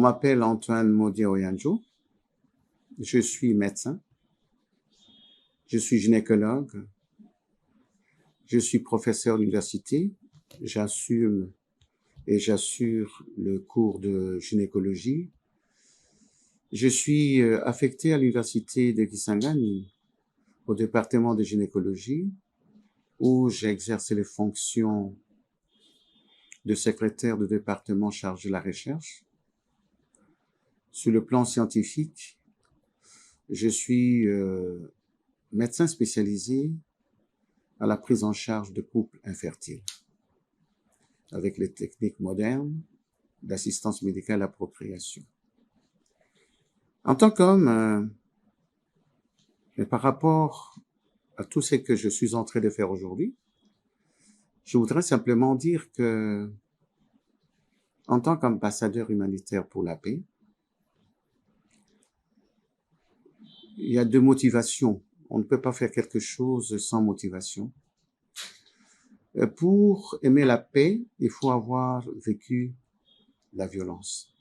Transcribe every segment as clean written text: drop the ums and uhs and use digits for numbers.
m'appelle Antoine Modier-Oyanjo. Je suis médecin. Je suis gynécologue. Je suis professeur d'université. J'assure le cours de gynécologie. Je suis affecté à l'université de Kisangani, au département de gynécologie, où j'ai exercé les fonctions de secrétaire de département chargé de la recherche. Sur le plan scientifique, je suis médecin spécialisé à la prise en charge de couples infertiles, avec les techniques modernes d'assistance médicale à la procréation. En tant qu'homme, et par rapport à tout ce que je suis en train de faire aujourd'hui, je voudrais simplement dire que, en tant qu'ambassadeur humanitaire pour la paix, il y a deux motivations. On ne peut pas faire quelque chose sans motivation. Pour aimer la paix, il faut avoir vécu la violence.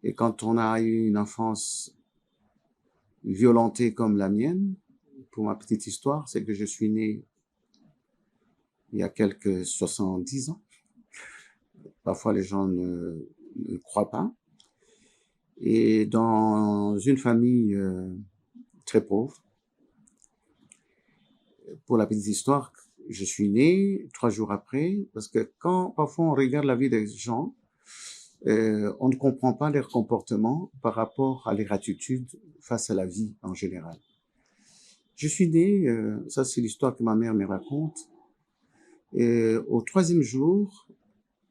Et quand on a eu une enfance violentée comme la mienne, pour ma petite histoire, c'est que je suis né il y a quelques 70 ans. Parfois, les gens ne croient pas. Et dans une famille très pauvre. Pour la petite histoire, je suis né 3 jours après, parce que quand parfois on regarde la vie des gens, on ne comprend pas leur comportement par rapport à leur attitude face à la vie en général. Je suis né, ça c'est l'histoire que ma mère me raconte, au 3e jour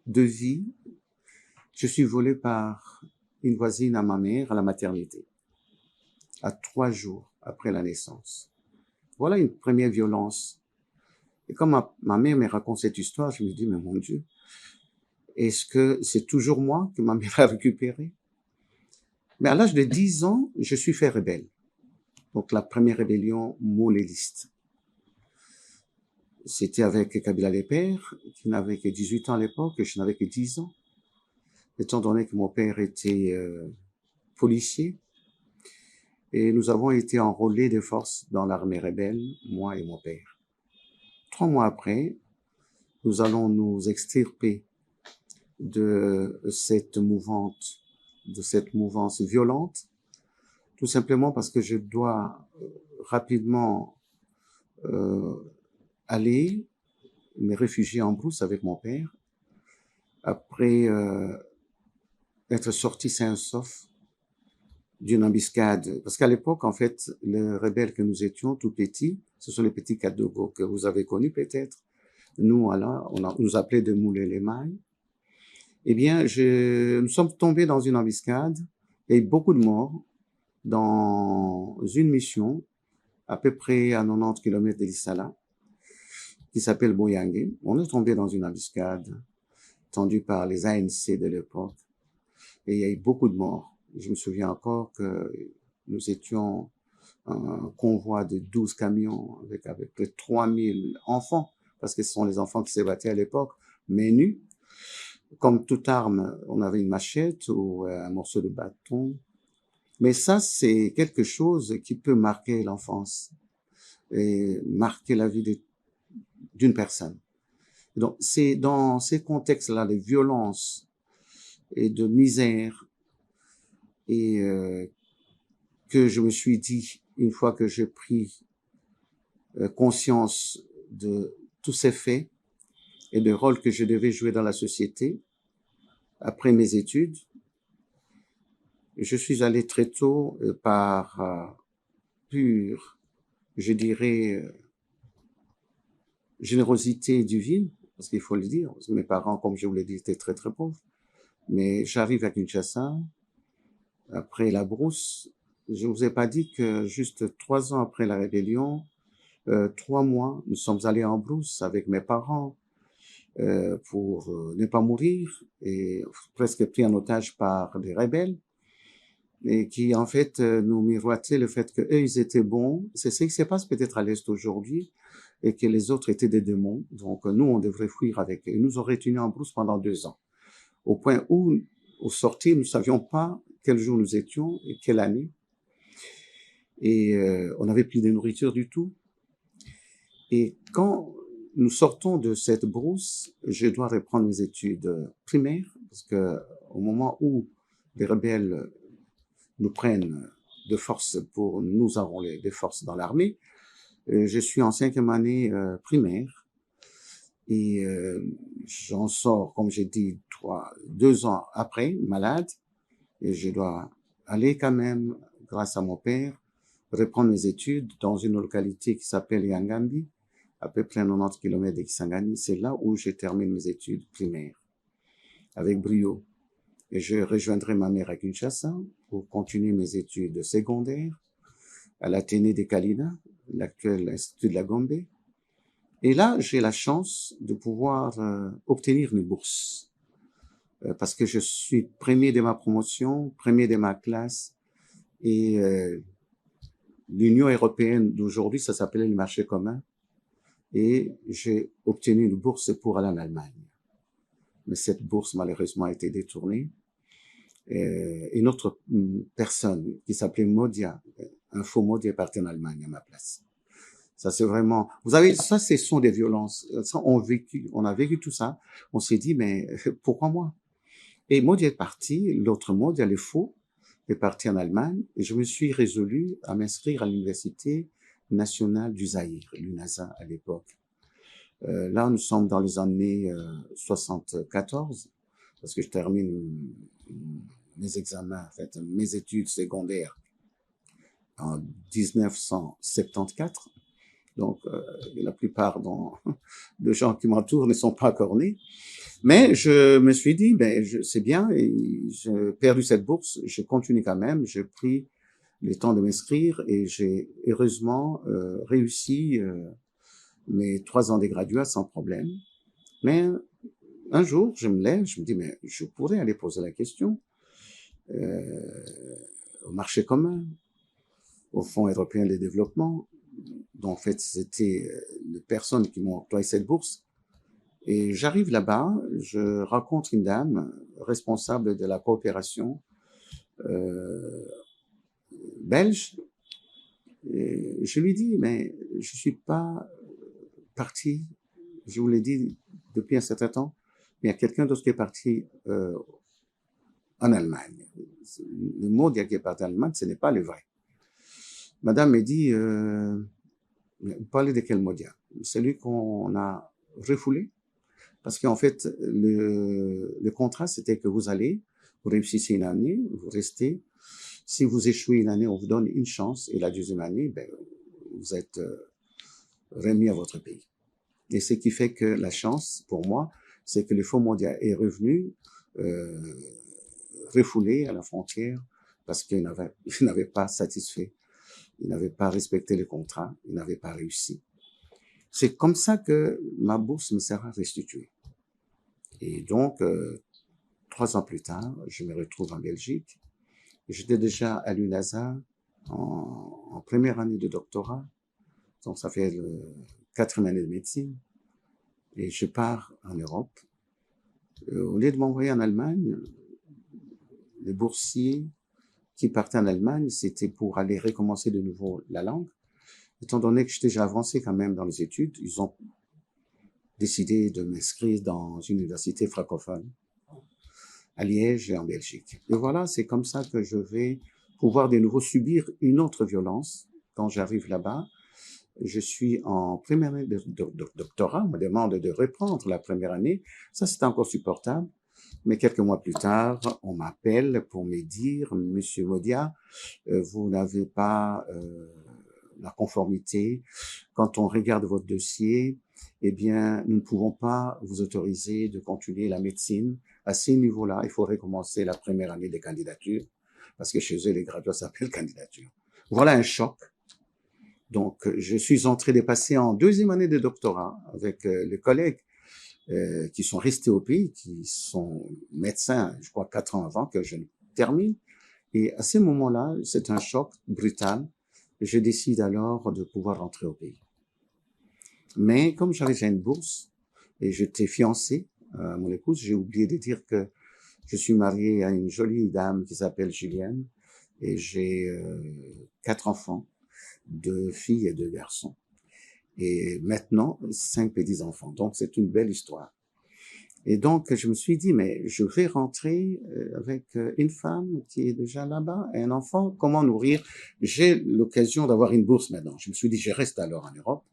de vie, je suis volé par une voisine à ma mère à la maternité, à 3 jours après la naissance. Voilà une première violence. Et quand ma mère me raconte cette histoire, je me dis, mais mon Dieu, est-ce que c'est toujours moi que ma mère a récupéré? Mais à l'âge de 10 ans, je suis fait rebelle. Donc la première rébellion mouléliste. C'était avec Kabila les Pères, qui n'avait que 18 ans à l'époque, et je n'avais que 10 ans. Étant donné que mon père était policier, et nous avons été enrôlés de force dans l'armée rebelle, moi et mon père. 3 mois après, nous allons nous extirper de cette mouvance violente, tout simplement parce que je dois rapidement aller me réfugier en brousse avec mon père, après être sorti sain et sauf d'une embuscade. Parce qu'à l'époque, en fait, les rebelles que nous étions, tout petits, ce sont les petits Kadogo que vous avez connus peut-être. Nous, voilà, on nous appelait de Moulé les Mailles. Eh bien, nous sommes tombés dans une embuscade. Il y a eu beaucoup de morts dans une mission à peu près à 90 km de Lissala, qui s'appelle Boyangé. On est tombé dans une embuscade tendue par les ANC de l'époque. Et il y a eu beaucoup de morts. Je me souviens encore que nous étions un convoi de 12 camions avec près de 3000 enfants, parce que ce sont les enfants qui se battaient à l'époque, mais nus. Comme toute arme, on avait une machette ou un morceau de bâton. Mais ça, c'est quelque chose qui peut marquer l'enfance et marquer la vie d'une personne. Donc, c'est dans ces contextes-là de violence et de misère et que je me suis dit, une fois que j'ai pris conscience de tous ces faits et du rôle que je devais jouer dans la société, après mes études, je suis allé très tôt par pure, je dirais, générosité divine, parce qu'il faut le dire, parce que mes parents, comme je vous l'ai dit, étaient très très pauvres. Mais j'arrive à Kinshasa, après la brousse. Je vous ai pas dit que juste 3 ans après la rébellion, 3 mois, nous sommes allés en brousse avec mes parents pour ne pas mourir et presque pris en otage par des rebelles et qui en fait nous miroitaient le fait que eux ils étaient bons. C'est ce qui se passe peut-être à l'Est aujourd'hui et que les autres étaient des démons. Donc nous on devrait fuir avec eux. Ils nous ont retenus en brousse pendant 2 ans, au point où au sortir, nous ne savions pas quel jour nous étions et quelle année. Et on n'avait plus de nourriture du tout. Et quand nous sortons de cette brousse, je dois reprendre mes études primaires, parce que au moment où les rebelles nous prennent de force pour nous enrôler des forces dans l'armée, je suis en 5e année primaire et j'en sors, comme j'ai dit, 2 ans après, malade, et je dois aller quand même, grâce à mon père, reprendre mes études dans une localité qui s'appelle Yangambi, à peu près 90 km de Kisangani. C'est là où je termine mes études primaires, avec brio. Et je rejoindrai ma mère à Kinshasa pour continuer mes études secondaires à l'Athénée de Kalina, l'actuel Institut de la Gombe. Et là, j'ai la chance de pouvoir obtenir une bourse parce que je suis premier de ma promotion, premier de ma classe et l'Union européenne d'aujourd'hui, ça s'appelait le marché commun et j'ai obtenu une bourse pour aller en Allemagne. Mais cette bourse, malheureusement, a été détournée. Une autre personne qui s'appelait Modia, un faux Modia, est parti en Allemagne à ma place. Ça, c'est vraiment, vous savez, ça, ce sont des violences. Ça, on a vécu tout ça. On s'est dit, mais pourquoi moi? Et Modia est parti, l'autre Modia, le faux, est parti en Allemagne, et je me suis résolu à m'inscrire à l'Université nationale du Zaïre, l'UNAZA à l'époque. Là, nous sommes dans les années 74, parce que je termine mes examens, en fait, mes études secondaires en 1974. Donc, la plupart de gens qui m'entourent ne sont pas encore nés. Mais je me suis dit, ben, c'est bien, j'ai perdu cette bourse, je continue quand même, j'ai pris le temps de m'inscrire et j'ai heureusement réussi mes 3 ans de graduat sans problème. Mais un jour, je me lève, je me dis, mais je pourrais aller poser la question au marché commun, au Fonds européen de développement, dont en fait c'était les personnes qui m'ont octroyé cette bourse. Et j'arrive là-bas, je rencontre une dame responsable de la coopération belge. Et je lui dis, mais je suis pas parti, je vous l'ai dit depuis un certain temps, mais il y a quelqu'un d'autre qui est parti en Allemagne. Le mot qui est parti en Allemagne, ce n'est pas le vrai. Madame me dit, vous parlez de quel Modia? Celui qu'on a refoulé. Parce qu'en fait, le contrat, c'était que vous allez, vous réussissez une année, vous restez. Si vous échouez une année, on vous donne une chance. Et la deuxième année, ben, vous êtes remis à votre pays. Et ce qui fait que la chance, pour moi, c'est que le Fonds mondial est revenu refoulé à la frontière parce qu'il n'avait pas satisfait, il n'avait pas respecté le contrat, il n'avait pas réussi. C'est comme ça que ma bourse me sera restituée. Et donc, 3 ans plus tard, je me retrouve en Belgique. J'étais déjà à l'UNAZA en première année de doctorat, donc ça fait 4e année de médecine, et je pars en Europe. Au lieu de m'envoyer en Allemagne, les boursiers qui partaient en Allemagne, c'était pour aller recommencer de nouveau la langue. Étant donné que j'étais déjà avancé quand même dans les études, ils ont décidé de m'inscrire dans une université francophone à Liège et en Belgique. Et voilà, c'est comme ça que je vais pouvoir de nouveau subir une autre violence quand j'arrive là-bas. Je suis en première année de doctorat, on me demande de reprendre la première année. Ça, c'est encore supportable. Mais quelques mois plus tard, on m'appelle pour me dire, Monsieur Modia, vous n'avez pas la conformité. Quand on regarde votre dossier, eh bien, nous ne pouvons pas vous autoriser de continuer la médecine. À ces niveaux-là, il faut recommencer la première année des candidatures, parce que chez eux, les graduats s'appellent candidature. Voilà un choc. Donc, je suis en train de passer en 2e année de doctorat avec les collègues qui sont restés au pays, qui sont médecins, je crois, 4 ans avant que je ne termine. Et à ce moment-là, c'est un choc brutal. Je décide alors de pouvoir rentrer au pays. Mais comme j'avais déjà une bourse et j'étais fiancé à mon épouse, j'ai oublié de dire que Je suis marié à une jolie dame qui s'appelle Julienne et j'ai 4 enfants, 2 filles et 2 garçons. Et maintenant, 5 petits-enfants. Donc, c'est une belle histoire. Et donc, je me suis dit, mais je vais rentrer avec une femme qui est déjà là-bas et un enfant. Comment nourrir? J'ai l'occasion d'avoir une bourse maintenant. Je me suis dit, je reste alors en Europe.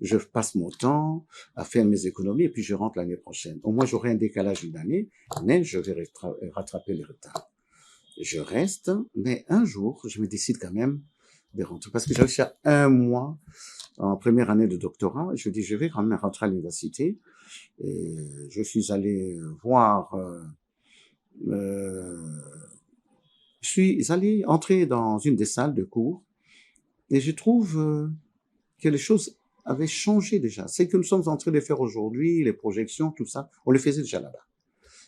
Je passe mon temps à faire mes économies et puis je rentre l'année prochaine. Au moins, j'aurai un décalage d'une année, mais je vais rattraper les retards. Je reste, mais un jour, je me décide quand même de rentrer parce que j'avais fait 1 mois en première année de doctorat. Je dis, je vais quand même rentrer à l'université. Et je suis allé voir, je suis allé entrer dans une des salles de cours et je trouve que les choses avaient changé déjà. C'est que nous sommes en train de faire aujourd'hui, les projections, tout ça, on le faisait déjà là-bas.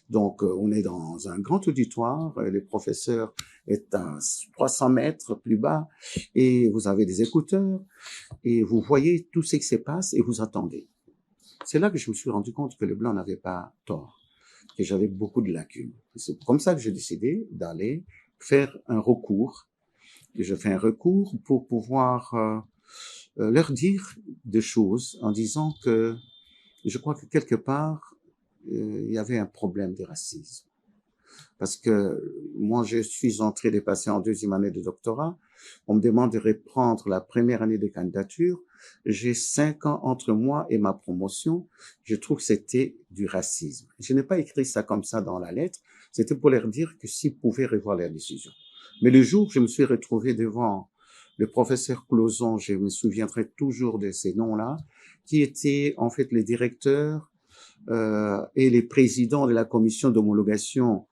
Donc, on est dans un grand auditoire, les professeurs est à 300 mètres plus bas et vous avez des écouteurs et vous voyez tout ce qui se passe et vous attendez. C'est là que je me suis rendu compte que le blanc n'avait pas tort, que j'avais beaucoup de lacunes. C'est comme ça que j'ai décidé d'aller faire un recours. Et je fais un recours pour pouvoir leur dire des choses en disant que je crois que quelque part, il y avait un problème de racisme. Parce que moi, je suis en train de passer en 2e année de doctorat. On me demande de reprendre la première année de candidature. J'ai 5 ans entre moi et ma promotion. Je trouve que c'était du racisme. Je n'ai pas écrit ça comme ça dans la lettre. C'était pour leur dire que s'ils pouvaient revoir leur décision. Mais le jour où je me suis retrouvé devant le professeur Closon, je me souviendrai toujours de ces noms-là, qui étaient en fait les directeurs et les présidents de la commission d'homologation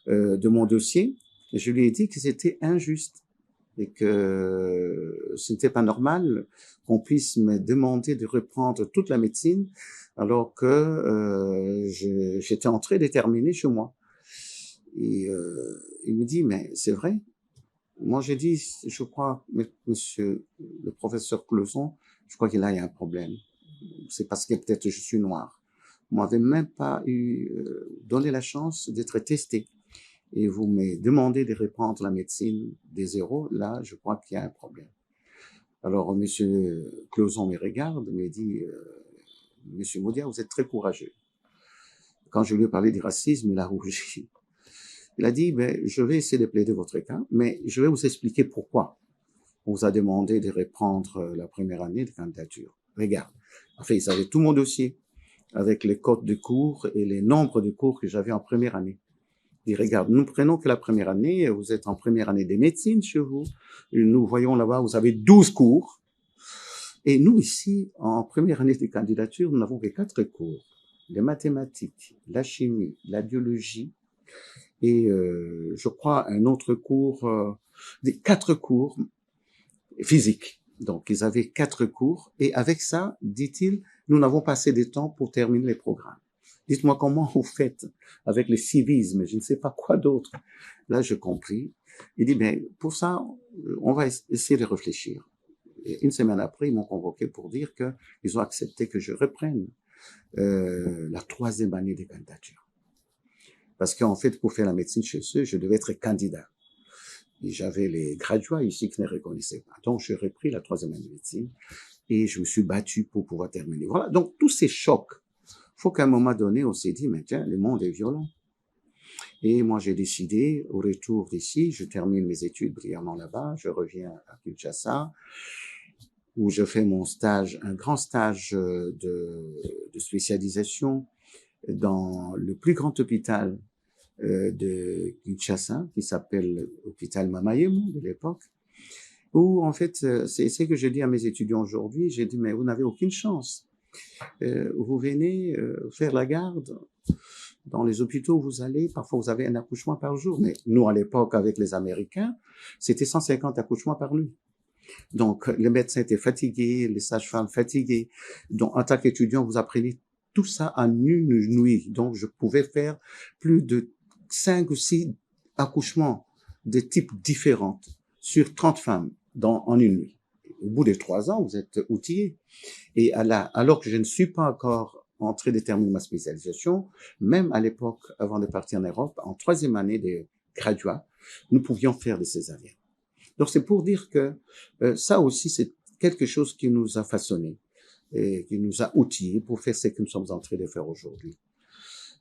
de mon dossier. Et je lui ai dit que c'était injuste et que ce n'était pas normal qu'on puisse me demander de reprendre toute la médecine alors que j'étais en train de terminer chez moi. Et il me dit, mais c'est vrai. Moi, j'ai dit, je crois, monsieur le professeur Closon, je crois qu'il a un problème. C'est parce que peut-être je suis noir. Vous m'avez même pas donné la chance d'être testé. Et vous me demandez de reprendre la médecine des zéros, là, je crois qu'il y a un problème. Alors, monsieur Closon me regarde, me dit, monsieur Moudia, vous êtes très courageux. Quand je lui ai parlé du racisme, il a rougi. Il a dit, ben, je vais essayer de plaider votre cas, mais je vais vous expliquer pourquoi on vous a demandé de reprendre la première année de candidature. Regarde. En fait, ils avaient tout mon dossier avec les codes de cours et les nombres de cours que j'avais en première année. Il dit, regarde, nous prenons que la première année, vous êtes en première année de médecine chez vous, et nous voyons là-bas, vous avez 12 cours, et nous ici, en première année de candidature, nous n'avons que 4 cours, les mathématiques, la chimie, la biologie, et je crois un autre cours, des 4 cours physiques. Donc, ils avaient 4 cours, et avec ça, dit-il, nous n'avons pas assez de temps pour terminer les programmes. Dites-moi comment vous faites avec le civisme, je ne sais pas quoi d'autre. Là, j'ai compris. Il dit, ben, pour ça, on va essayer de réfléchir. Et une semaine après, ils m'ont convoqué pour dire qu'ils ont accepté que je reprenne la 3e année de candidature. Parce qu'en fait, pour faire la médecine chez eux, je devais être candidat. Et j'avais les graduats ici qui ne reconnaissaient pas. Donc, j'ai repris la 3e année de médecine et je me suis battu pour pouvoir terminer. Voilà. Donc, tous ces chocs, faut qu'à un moment donné, on s'est dit, mais tiens, le monde est violent. Et moi, j'ai décidé, au retour d'ici, je termine mes études brillamment là-bas, je reviens à Kinshasa, où je fais mon stage, un grand stage de spécialisation dans le plus grand hôpital de Kinshasa, qui s'appelle l'hôpital Mamayemo de l'époque, où en fait, c'est ce que je dis à mes étudiants aujourd'hui, j'ai dit, mais vous n'avez aucune chance. Vous venez faire la garde dans les hôpitaux où vous allez, parfois vous avez un accouchement par jour, mais nous à l'époque avec les Américains, c'était 150 accouchements par nuit. Donc les médecins étaient fatigués, les sages-femmes fatiguées. Donc en tant qu'étudiant, vous apprenez tout ça en une nuit. Donc je pouvais faire plus de 5 ou 6 accouchements de types différents sur 30 femmes en une nuit. Au bout de 3 ans, vous êtes outillé. Et alors que je ne suis pas encore entrer déterminer ma spécialisation, même à l'époque, avant de partir en Europe, en troisième année de graduat, nous pouvions faire des césariennes. Donc c'est pour dire que ça aussi, c'est quelque chose qui nous a façonnés et qui nous a outillés pour faire ce que nous sommes en train de faire aujourd'hui.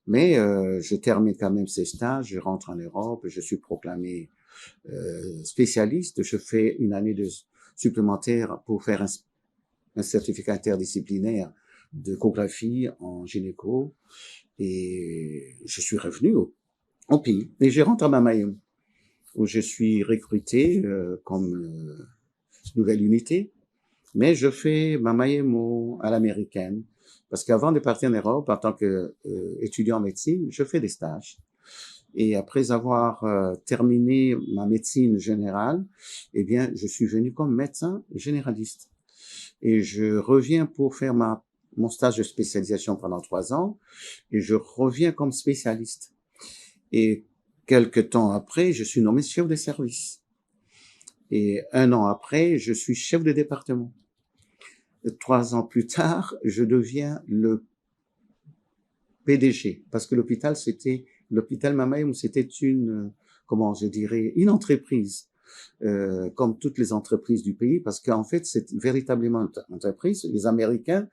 Mais je termine quand même ces stages, je rentre en Europe, je suis proclamé spécialiste, je fais une année de supplémentaire pour faire un certificat interdisciplinaire d'échographie en gynéco et je suis revenu au pays et je rentre à Mamayem où je suis recruté comme nouvelle unité, mais je fais Mamayem à l'américaine parce qu'avant de partir en Europe en tant qu'étudiant en médecine, je fais des stages. Et après avoir terminé ma médecine générale, eh bien, je suis venu comme médecin généraliste. Et je reviens pour faire mon stage de spécialisation pendant 3 ans, et je reviens comme spécialiste. Et quelque temps après, je suis nommé chef de service. Et 1 an après, je suis chef de département. 3 ans plus tard, je deviens le PDG, parce que l'hôpital Mamayem, c'était une, comment je dirais, une entreprise, comme toutes les entreprises du pays, parce qu'en fait, c'est véritablement une entreprise. Les Américains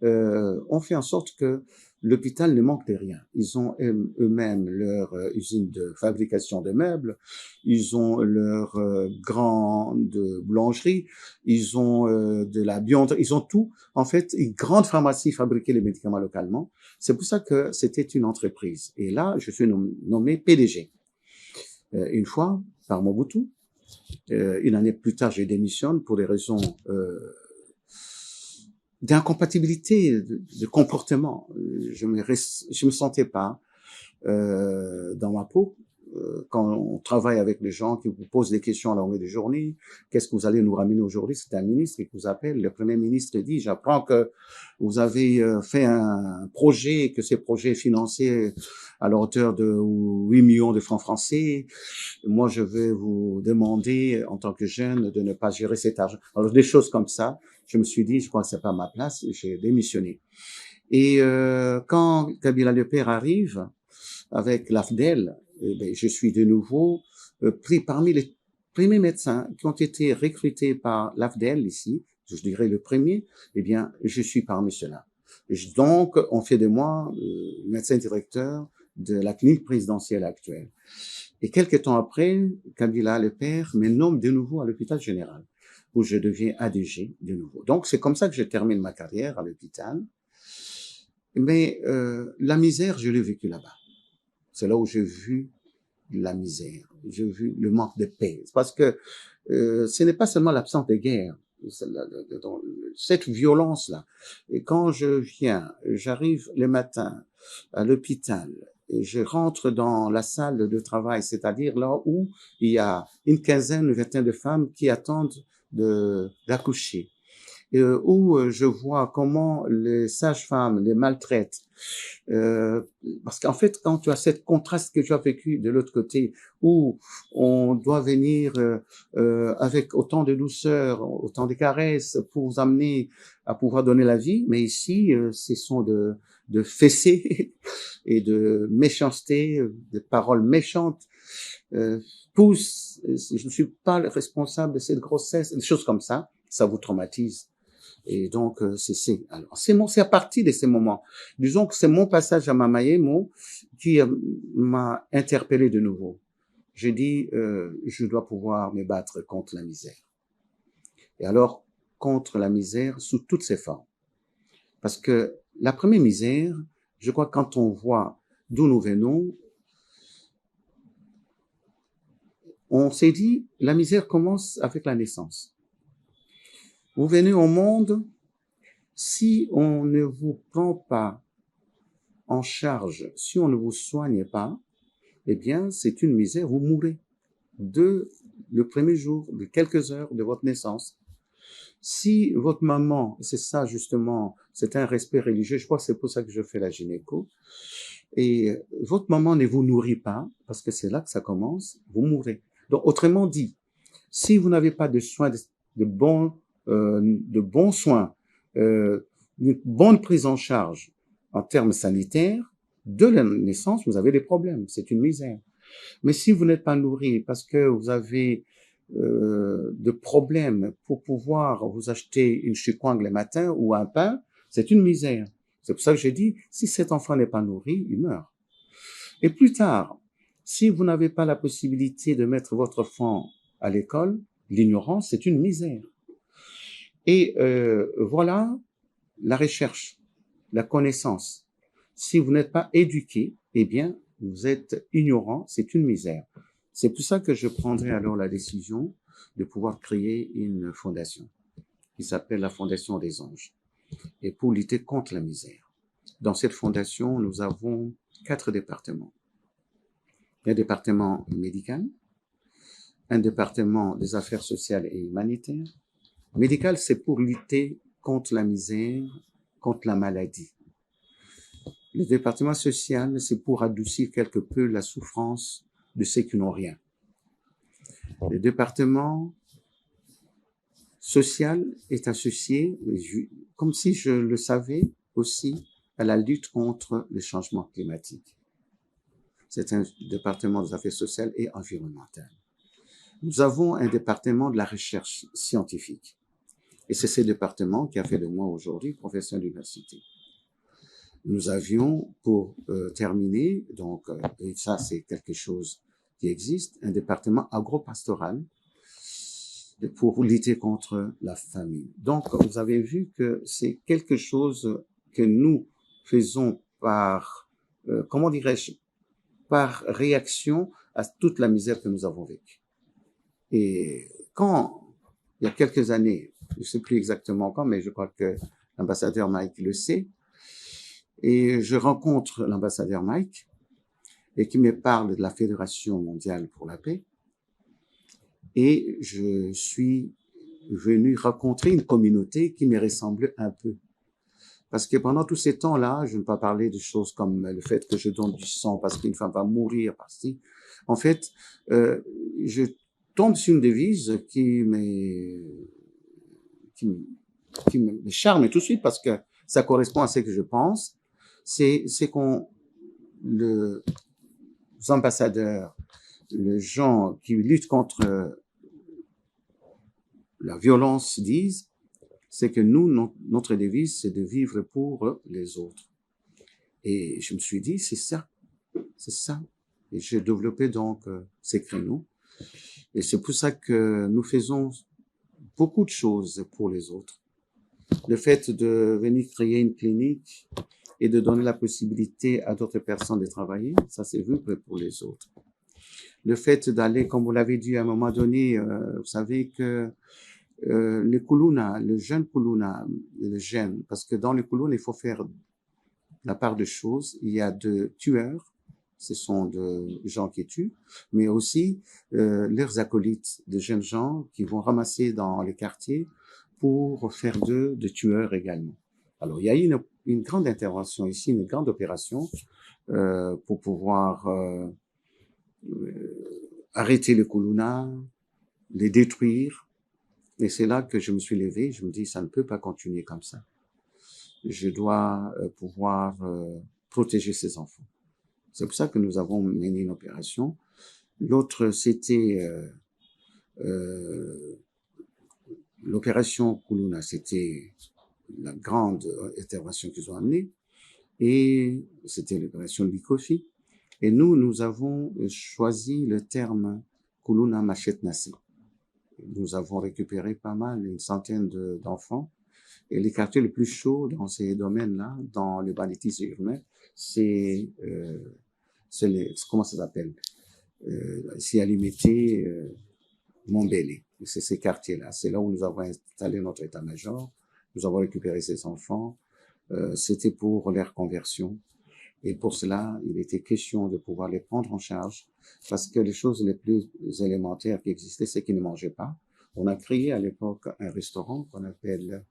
ont fait en sorte que l'hôpital ne manque de rien. Ils ont eux-mêmes leur usine de fabrication de meubles, ils ont leur grande boulangerie, ils ont de la buanderie, ils ont tout. En fait, une grande pharmacie fabriquait les médicaments localement. C'est pour ça que c'était une entreprise. Et là, je suis nommé PDG. Une fois, par Mobutu. Une année plus tard, je démissionne pour des raisons d'incompatibilité de comportement. Je me sentais pas dans ma peau. Quand on travaille avec les gens qui vous posent des questions à la longueur des journées, qu'est-ce que vous allez nous ramener aujourd'hui? C'est un ministre qui vous appelle, le premier ministre dit, j'apprends que vous avez fait un projet, que ce projet est financé à la hauteur de 8 millions de francs français. Moi, je vais vous demander, en tant que jeune, de ne pas gérer cet argent. Alors, des choses comme ça, je me suis dit, je crois que c'est pas ma place, j'ai démissionné. Et quand Kabila Lepère arrive avec l'AFDEL, je suis de nouveau pris parmi les premiers médecins qui ont été recrutés par l'AFDEL ici, je dirais le premier, eh bien, je suis parmi ceux-là. Donc, on fait de moi médecin directeur de la clinique présidentielle actuelle. Et quelques temps après, Kabila Lepère me nomme de nouveau à l'hôpital général, où je deviens ADG de nouveau. Donc, c'est comme ça que je termine ma carrière à l'hôpital. Mais la misère, je l'ai vécue là-bas. C'est là où j'ai vu la misère, j'ai vu le manque de paix. Parce que ce n'est pas seulement l'absence de guerre, cette violence-là. Et quand j'arrive le matin à l'hôpital, et je rentre dans la salle de travail, c'est-à-dire là où il y a une quinzaine, une vingtaine de femmes qui attendent d'accoucher. Où je vois comment les sages-femmes les maltraitent. Parce qu'en fait, quand tu as cette contraste que tu as vécu de l'autre côté, où on doit venir avec autant de douceur, autant de caresses pour vous amener à pouvoir donner la vie, mais ici, ce sont de fessées et de méchanceté, de paroles méchantes. Pousse, je ne suis pas le responsable de cette grossesse, des choses comme ça, ça vous traumatise. Et donc, c'est à partir de ces moments. Disons que c'est mon passage à Mamayemo qui m'a interpellé de nouveau. J'ai dit, je dois pouvoir me battre contre la misère. Et alors, contre la misère sous toutes ses formes. Parce que la première misère, je crois que quand on voit d'où nous venons, on s'est dit, la misère commence avec la naissance. Vous venez au monde, si on ne vous prend pas en charge, si on ne vous soigne pas, eh bien, c'est une misère, vous mourrez le premier jour, de quelques heures de votre naissance. Si votre maman, c'est ça justement, c'est un respect religieux, je crois que c'est pour ça que je fais la gynéco, et votre maman ne vous nourrit pas, parce que c'est là que ça commence, vous mourrez. Donc, autrement dit, si vous n'avez pas de soins, de bons soins, une bonne prise en charge en termes sanitaires, de la naissance, vous avez des problèmes. C'est une misère. Mais si vous n'êtes pas nourri parce que vous avez de problèmes pour pouvoir vous acheter une choucroute le matin ou un pain, c'est une misère. C'est pour ça que j'ai dit, si cet enfant n'est pas nourri, il meurt. Et plus tard, si vous n'avez pas la possibilité de mettre votre enfant à l'école, l'ignorance, c'est une misère. Et voilà la recherche, la connaissance. Si vous n'êtes pas éduqué, eh bien, vous êtes ignorant, c'est une misère. C'est pour ça que je prendrai alors la décision de pouvoir créer une fondation qui s'appelle la Fondation des Anges et pour lutter contre la misère. Dans cette fondation, nous avons 4 départements. Un département médical, un département des affaires sociales et humanitaires. Médical, c'est pour lutter contre la misère, contre la maladie. Le département social, c'est pour adoucir quelque peu la souffrance de ceux qui n'ont rien. Le département social est associé, comme si je le savais aussi, à la lutte contre les changements climatiques. C'est un département des affaires sociales et environnementales. Nous avons un département de la recherche scientifique. Et c'est ce département qui a fait de moi aujourd'hui professeur d'université. Nous avions, pour terminer, donc, et ça c'est quelque chose qui existe, un département agropastoral pour lutter contre la famine. Donc, vous avez vu que c'est quelque chose que nous faisons par, comment dirais-je, par réaction à toute la misère que nous avons vécue. Et quand, il y a quelques années, je ne sais plus exactement quand, mais je crois que l'ambassadeur Mike le sait, et je rencontre l'ambassadeur Mike, et qui me parle de la Fédération mondiale pour la paix, et je suis venu rencontrer une communauté qui me ressemble un peu. Parce que pendant tous ces temps-là, je ne vais pas parler de choses comme le fait que je donne du sang parce qu'une femme va mourir. En fait, je tombe sur une devise qui me charme tout de suite parce que ça correspond à ce que je pense. C'est qu'on, les ambassadeurs, les gens qui luttent contre la violence disent, c'est que nous, notre devise, c'est de vivre pour les autres. Et je me suis dit, c'est ça. Et j'ai développé donc ces créneaux. Et c'est pour ça que nous faisons beaucoup de choses pour les autres. Le fait de venir créer une clinique et de donner la possibilité à d'autres personnes de travailler, ça c'est vu pour les autres. Le fait d'aller, comme vous l'avez dit à un moment donné, vous savez que les Kuluna, le jeune Kuluna, le jeune, parce que dans les Kuluna, il faut faire la part de choses. Il y a de tueurs, ce sont de gens qui tuent, mais aussi leurs acolytes, de jeunes gens qui vont ramasser dans les quartiers pour faire d'eux de tueurs également. Alors, il y a eu une grande intervention ici, une grande opération pour pouvoir arrêter les Kuluna, les détruire. Et c'est là que je me suis levé, je me dis, ça ne peut pas continuer comme ça. Je dois pouvoir protéger ces enfants. C'est pour ça que nous avons mené une opération. L'autre, c'était l'opération Kuluna, c'était la grande intervention qu'ils ont amenée. Et c'était l'opération Likofi. Et nous avons choisi le terme Kuluna Machet Nasi. Nous avons récupéré pas mal, une centaine d'enfants. Et les quartiers les plus chauds dans ces domaines-là, dans le banditisme urbain, c'est comment ça s'appelle? C'est à limiter Montbéliard. C'est ces quartiers-là. C'est là où nous avons installé notre état-major. Nous avons récupéré ces enfants. C'était pour leur conversion. Et pour cela, il était question de pouvoir les prendre en charge parce que les choses les plus élémentaires qui existaient, c'est qu'ils ne mangeaient pas. On a créé à l'époque un restaurant qu'on appelle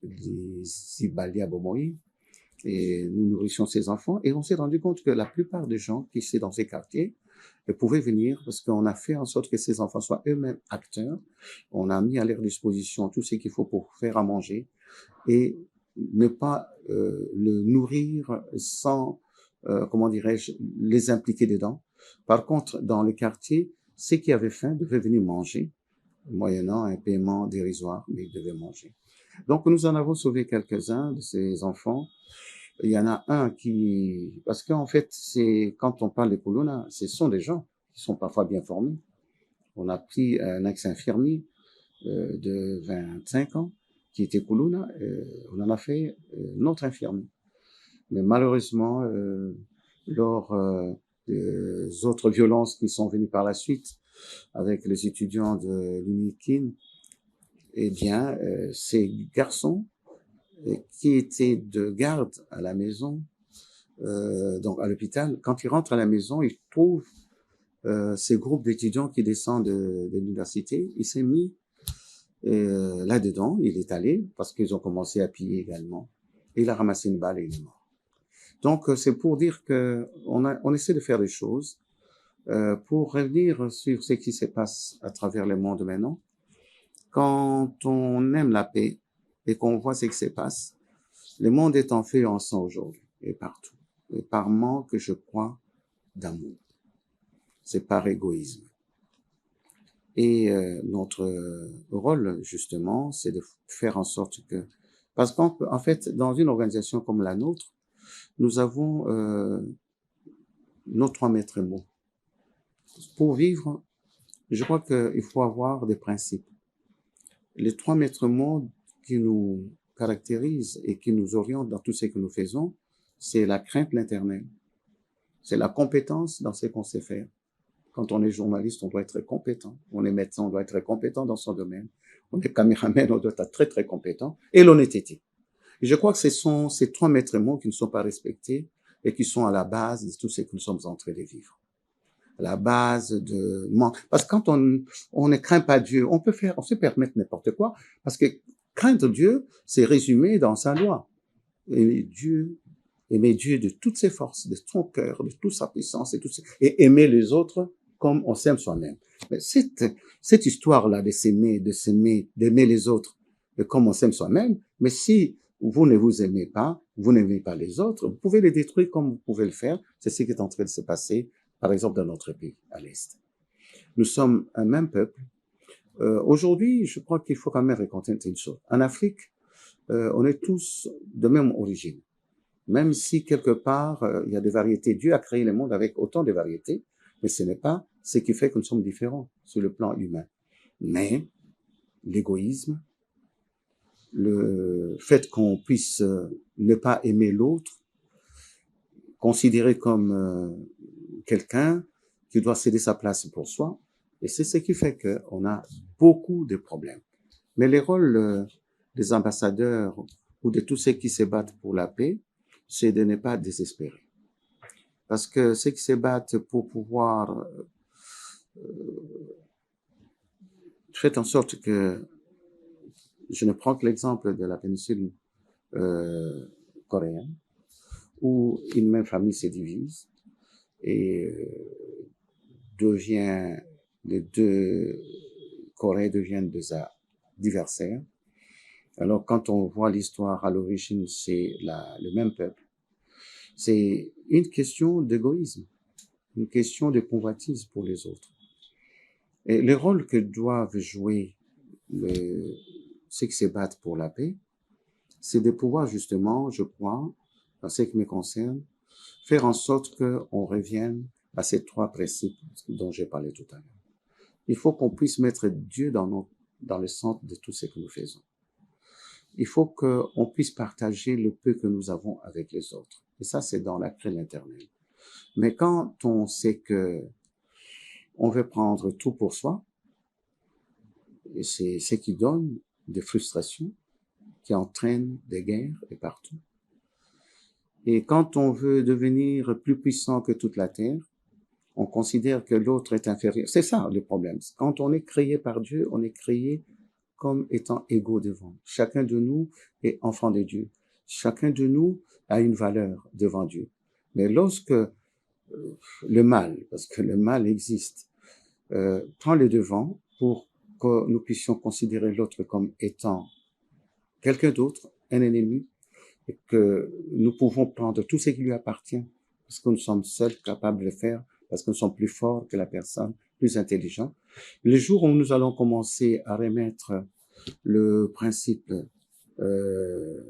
les Zibalia Bomoï et nous nourrissions ces enfants et on s'est rendu compte que la plupart des gens qui étaient dans ces quartiers pouvaient venir parce qu'on a fait en sorte que ces enfants soient eux-mêmes acteurs. On a mis à leur disposition tout ce qu'il faut pour faire à manger et ne pas le nourrir sans, comment dirais-je, les impliquer dedans. Par contre, dans le quartier, ceux qui avaient faim devaient venir manger, moyennant un paiement dérisoire, mais ils devaient manger. Donc, nous en avons sauvé quelques-uns de ces enfants. Il y en a un qui, parce qu'en fait, c'est, quand on parle de Kuluna, ce sont des gens qui sont parfois bien formés. On a pris un ex-infirmier de 25 ans qui était Kuluna, on en a fait notre infirmier. Mais malheureusement, lors des autres violences qui sont venues par la suite avec les étudiants de l'UNIKIN, eh bien, ces garçons qui étaient de garde à la maison, donc à l'hôpital, quand ils rentrent à la maison, ils trouvent ces groupes d'étudiants qui descendent de l'université. Il s'est mis là-dedans, il est allé parce qu'ils ont commencé à piller également. Et il a ramassé une balle et il est mort. Donc c'est pour dire que on essaie de faire des choses pour revenir sur ce qui se passe à travers le monde maintenant. Quand on aime la paix et qu'on voit ce qui se passe, le monde est en feu et en sang aujourd'hui et partout. Et par manque, je crois, d'amour. C'est par égoïsme. Et notre rôle, justement, c'est de faire en sorte que... Parce qu'en fait, dans une organisation comme la nôtre, nous avons nos 3 maîtres mots. Pour vivre, je crois qu'il faut avoir des principes. Les 3 maîtres mots qui nous caractérisent et qui nous orientent dans tout ce que nous faisons, c'est la crainte l'Éternel. C'est la compétence dans ce qu'on sait faire. Quand on est journaliste, on doit être compétent. On est médecin, on doit être compétent dans son domaine. On est caméraman, on doit être très, très compétent. Et l'honnêteté. Et je crois que ce sont ces 3 maîtres mots qui ne sont pas respectés et qui sont à la base de tout ce que nous sommes en train de vivre. À la base de... Parce que quand on ne craint pas Dieu, on se permettre n'importe quoi. Parce que craindre Dieu, c'est résumé dans sa loi. Aimer Dieu de toutes ses forces, de son cœur, de toute sa puissance et aimer les autres comme on s'aime soi-même. Mais cette histoire-là de s'aimer, d'aimer les autres comme on s'aime soi-même, mais si vous ne vous aimez pas, vous n'aimez pas les autres, vous pouvez les détruire comme vous pouvez le faire. C'est ce qui est en train de se passer, par exemple, dans notre pays, à l'Est. Nous sommes un même peuple. Aujourd'hui, je crois qu'il faut quand même reconnaître une chose. En Afrique, on est tous de même origine. Même si quelque part, il y a des variétés. Dieu a créé le monde avec autant de variétés, mais ce n'est pas ce qui fait que nous sommes différents sur le plan humain. Mais l'égoïsme, le fait qu'on puisse ne pas aimer l'autre, considérer comme quelqu'un qui doit céder sa place pour soi, et c'est ce qui fait qu'on a beaucoup de problèmes. Mais les rôles des ambassadeurs ou de tous ceux qui se battent pour la paix, c'est de ne pas désespérer. Parce que ceux qui se battent pour pouvoir faire en sorte que, je ne prends que l'exemple de la péninsule coréenne, où une même famille se divise et les 2 Corées deviennent des adversaires. Alors quand on voit l'histoire à l'origine, c'est le même peuple. C'est une question d'égoïsme, une question de convoitise pour les autres. Et le rôle que doivent jouer ceux qui se battent pour la paix, c'est de pouvoir justement, je crois, dans ce qui me concerne, faire en sorte qu'on revienne à ces 3 principes dont j'ai parlé tout à l'heure. Il faut qu'on puisse mettre Dieu dans le centre de tout ce que nous faisons. Il faut qu'on puisse partager le peu que nous avons avec les autres. Et ça, c'est dans la crainte éternelle. Mais quand on sait que on veut prendre tout pour soi, et c'est ce qui donne des frustrations, qui entraînent des guerres et partout. Et quand on veut devenir plus puissant que toute la terre, on considère que l'autre est inférieur. C'est ça le problème. Quand on est créé par Dieu, on est créé comme étant égaux devant. Chacun de nous est enfant de Dieu. Chacun de nous a une valeur devant Dieu. Mais lorsque le mal, parce que le mal existe, prend le devant pour que nous puissions considérer l'autre comme étant quelqu'un d'autre, un ennemi, et que nous pouvons prendre tout ce qui lui appartient parce que nous sommes seuls capables de le faire, parce que nous sommes plus forts que la personne, plus intelligents. Le jour où nous allons commencer à remettre le principe euh,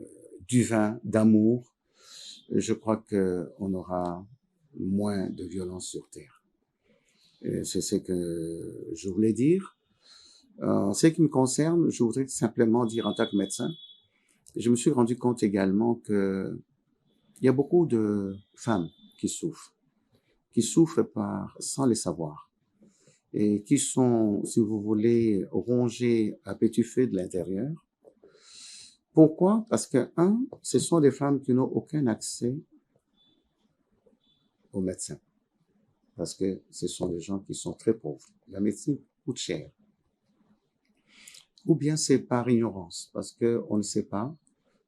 du vin, d'amour, je crois qu'on aura moins de violence sur Terre. C'est ce que je voulais dire. En ce qui me concerne, je voudrais simplement dire en tant que médecin, je me suis rendu compte également que il y a beaucoup de femmes qui souffrent sans les savoir, et qui sont, si vous voulez, rongées à petit feu de l'intérieur. Pourquoi? Parce que, ce sont des femmes qui n'ont aucun accès aux médecins. Parce que ce sont des gens qui sont très pauvres. La médecine coûte cher. Ou bien c'est par ignorance, parce qu'on ne sait pas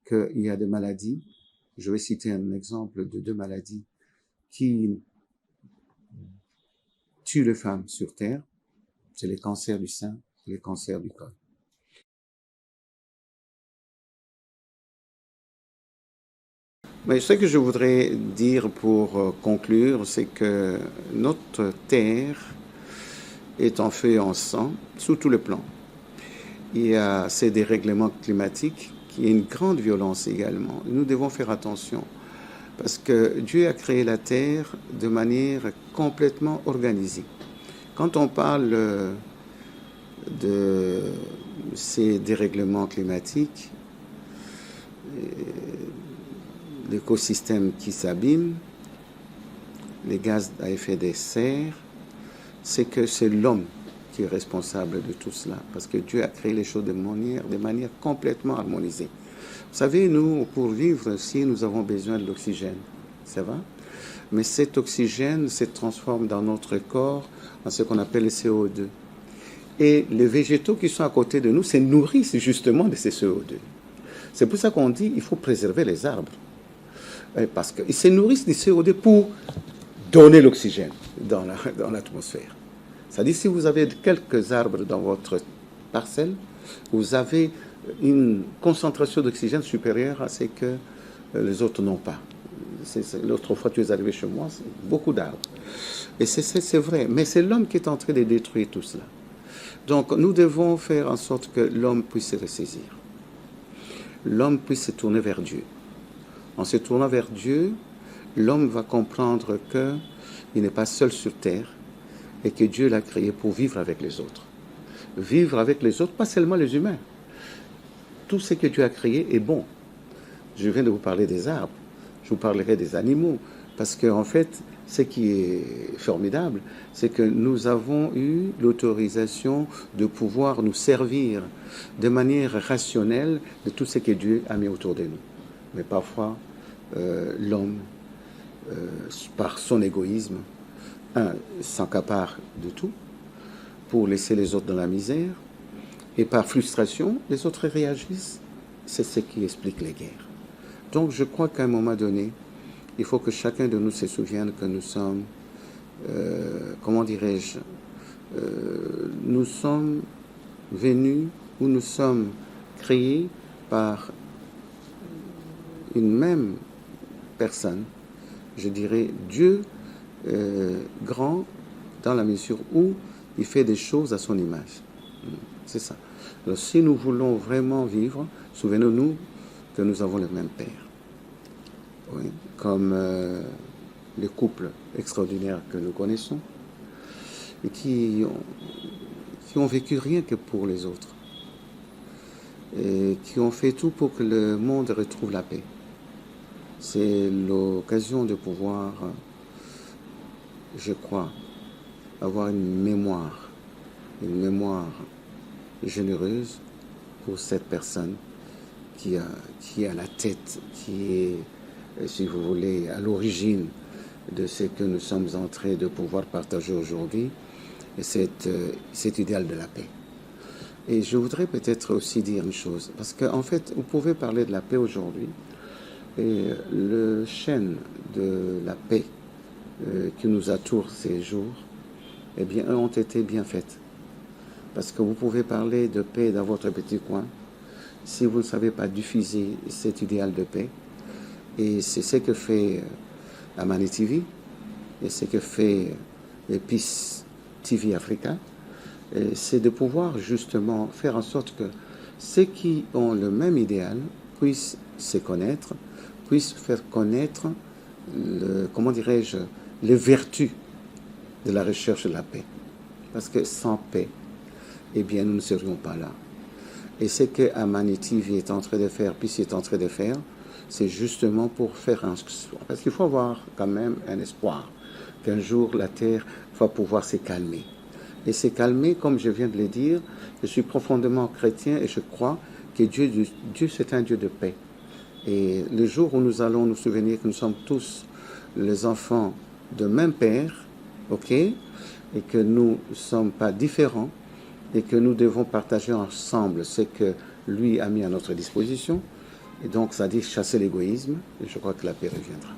qu'il y a des maladies. Je vais citer un exemple de 2 maladies qui tuent les femmes sur Terre. C'est les cancers du sein et les cancers du col. Mais ce que je voudrais dire pour conclure, c'est que notre Terre est en feu et en sang sous tous les plans. Il y a ces dérèglements climatiques qui est une grande violence également. Nous devons faire attention parce que Dieu a créé la terre de manière complètement organisée. Quand on parle de ces dérèglements climatiques, l'écosystème qui s'abîme, les gaz à effet de serre, c'est que c'est l'homme qui est responsable de tout cela, parce que Dieu a créé les choses de manière complètement harmonisée. Vous savez, nous, pour vivre aussi, nous avons besoin de l'oxygène, ça va? Mais cet oxygène se transforme dans notre corps en ce qu'on appelle le CO2. Et les végétaux qui sont à côté de nous se nourrissent justement de ces CO2. C'est pour ça qu'on dit qu'il faut préserver les arbres. Parce qu'ils se nourrissent du CO2 pour donner l'oxygène dans l'atmosphère. C'est-à-dire, si vous avez quelques arbres dans votre parcelle, vous avez une concentration d'oxygène supérieure à ce que les autres n'ont pas. L'autre fois, tu es arrivé chez moi, c'est beaucoup d'arbres. Et c'est vrai, mais c'est l'homme qui est en train de détruire tout cela. Donc, nous devons faire en sorte que l'homme puisse se ressaisir. L'homme puisse se tourner vers Dieu. En se tournant vers Dieu, l'homme va comprendre qu'il n'est pas seul sur terre et que Dieu l'a créé pour vivre avec les autres. Vivre avec les autres, pas seulement les humains. Tout ce que Dieu a créé est bon. Je viens de vous parler des arbres, je vous parlerai des animaux, parce qu'en fait, ce qui est formidable, c'est que nous avons eu l'autorisation de pouvoir nous servir de manière rationnelle de tout ce que Dieu a mis autour de nous. Mais parfois, l'homme, par son égoïsme, s'accapare de tout pour laisser les autres dans la misère, et par frustration, les autres réagissent. C'est ce qui explique les guerres. Donc je crois qu'à un moment donné, il faut que chacun de nous se souvienne que nous sommes, comment dirais-je, nous sommes venus ou nous sommes créés par une même personne, je dirais Dieu grand dans la mesure où il fait des choses à son image. C'est ça. Alors si nous voulons vraiment vivre, souvenons-nous que nous avons le même Père. Oui, comme les couples extraordinaires que nous connaissons et qui ont vécu rien que pour les autres et qui ont fait tout pour que le monde retrouve la paix. C'est l'occasion de pouvoir, je crois, avoir une mémoire généreuse pour cette personne qui a la tête, qui est, si vous voulez, à l'origine de ce que nous sommes en train de pouvoir partager aujourd'hui, cet idéal de la paix. Et je voudrais peut-être aussi dire une chose, parce qu'en fait, vous pouvez parler de la paix aujourd'hui, et le chêne de la paix qui nous entoure ces jours, eh bien, ont été bien faites. Parce que vous pouvez parler de paix dans votre petit coin, si vous ne savez pas diffuser cet idéal de paix, Et c'est ce que fait Amani TV, et ce que fait Peace TV Africa, c'est de pouvoir justement faire en sorte que ceux qui ont le même idéal puissent se connaître, puissent faire connaître, comment dirais-je, les vertus de la recherche de la paix. Parce que sans paix, eh bien, nous ne serions pas là. Et ce que Amani TV est en train de faire, Peace est en train de faire, c'est justement pour faire un... Parce qu'il faut avoir quand même un espoir qu'un jour la terre va pouvoir se calmer. Et se calmer, comme je viens de le dire, je suis profondément chrétien et je crois que Dieu c'est un Dieu de paix. Et le jour où nous allons nous souvenir que nous sommes tous les enfants de même Père, ok, et que nous ne sommes pas différents, et que nous devons partager ensemble ce que lui a mis à notre disposition, et donc ça dit chasser l'égoïsme, et je crois que la paix reviendra.